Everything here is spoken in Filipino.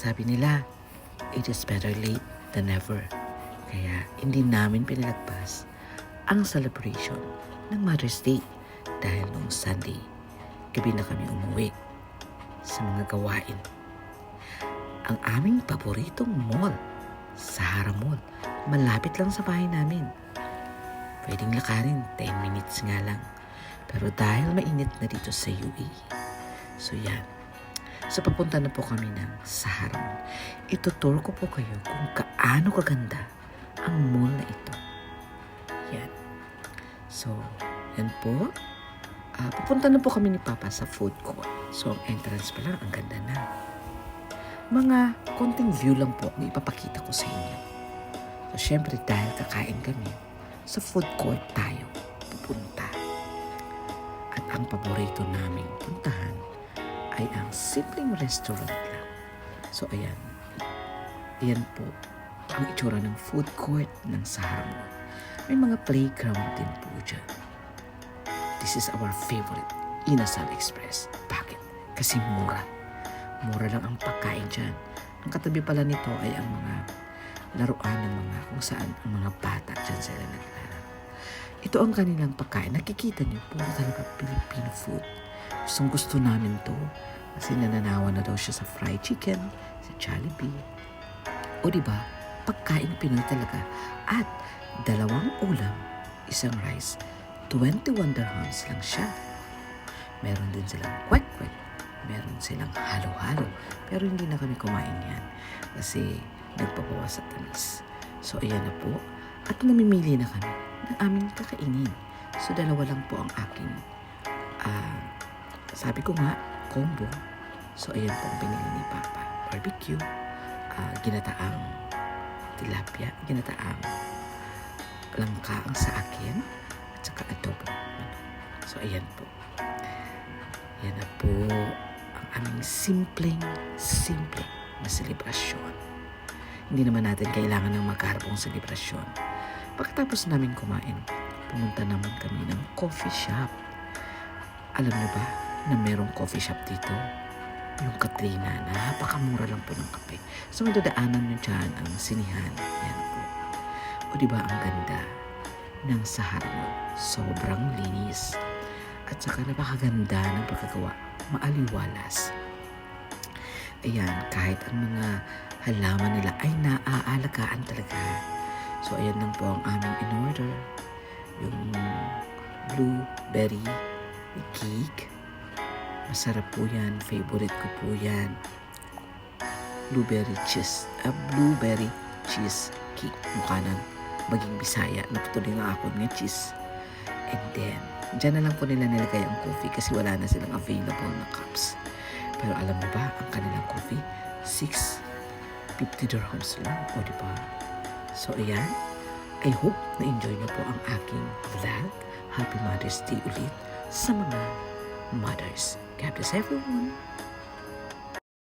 Sabi nila, it is better late than never. Kaya hindi namin pinalagpas ang celebration ng Mother's Day dahil noong Sunday, gabi na kami umuwi sa mga gawain. Ang aming paboritong mall, Sahara Mall, malapit lang sa bahay namin. Pwedeng lakarin, 10 minutes nga lang. Pero dahil mainit na dito sa UAE, so yan. So papunta na po kami ng Sahara Mall. Itutur ko po kayo kung kaano kaganda ang mall na ito. Yan. So, yan po. Pupunta na po kami ni Papa sa food court. So, ang entrance pa lang, ang ganda na. Mga konting view lang po ang ipapakita ko sa inyo. So, syempre dahil kakain kami, sa food court tayo pupunta. At ang paborito naming puntahan ay ang simpleng restaurant lang. So, ayan. Ayan po ang itsura ng food court ng Sahara Mall. May mga playground din po dyan. This is our favorite, Inasal Express. Bakit? Kasi mura. Mura lang ang pagkain dyan. Ang katabi pala nito ay ang mga laruan ng mga kung saan ang mga bata dyan sila naglalaro. Ito ang kanilang pagkain. Nakikita niyo, puro talaga Filipino food. Gustong gusto namin to kasi nananawa na daw siya sa fried chicken, sa Jollibee. O diba, pagkain Pinoy talaga. At 2 ulam, 1 rice, 21 dirhams lang siya. Meron din silang kwek-kwek, meron silang halo-halo. Pero hindi na kami kumain yan kasi nagpapawas sa tamis. So ayan na po. At namimili na kami ng aming kakainin. So 2 lang po ang aking sabi ko nga, combo. So ayan po ang pinili ni Papa. Barbecue, ginataang tilapia, ginataang langka ang sa akin, at saka adobo. So ayan po. Yan na po ang aming simple na selebrasyon. Hindi naman natin kailangan ng magkarbong selebrasyon. Pagkatapos namin kumain, pumunta naman kami ng coffee shop. Alam niyo ba na merong coffee shop dito? Yung Katrina, napakamura lang po ng kape. So, madadaanan nyo dyan ang sinihan. Yan po. O diba ang ganda ng Sahara Mall? Sobrang linis. At saka napakaganda ng pagkagawa. Maaliwalas. Ayan, kahit ang mga halaman nila ay naaalagaan talaga. So, ayan lang po ang aming in-order. Yung blueberry cake. Masarap po yan. Favorite ko po yan. Blueberry cheese cake. Mukha ng maging Bisaya. Napatuloy nga ako ng cheese. And then, dyan na lang po nila nilagay ang coffee kasi wala na silang available na cups. Pero alam mo ba, ang kanilang coffee, 650 dirhams lang. O diba? So, ayan. I hope na-enjoy niyo po ang aking vlog. Happy Mother's Day ulit sa mga mothers. God bless everyone.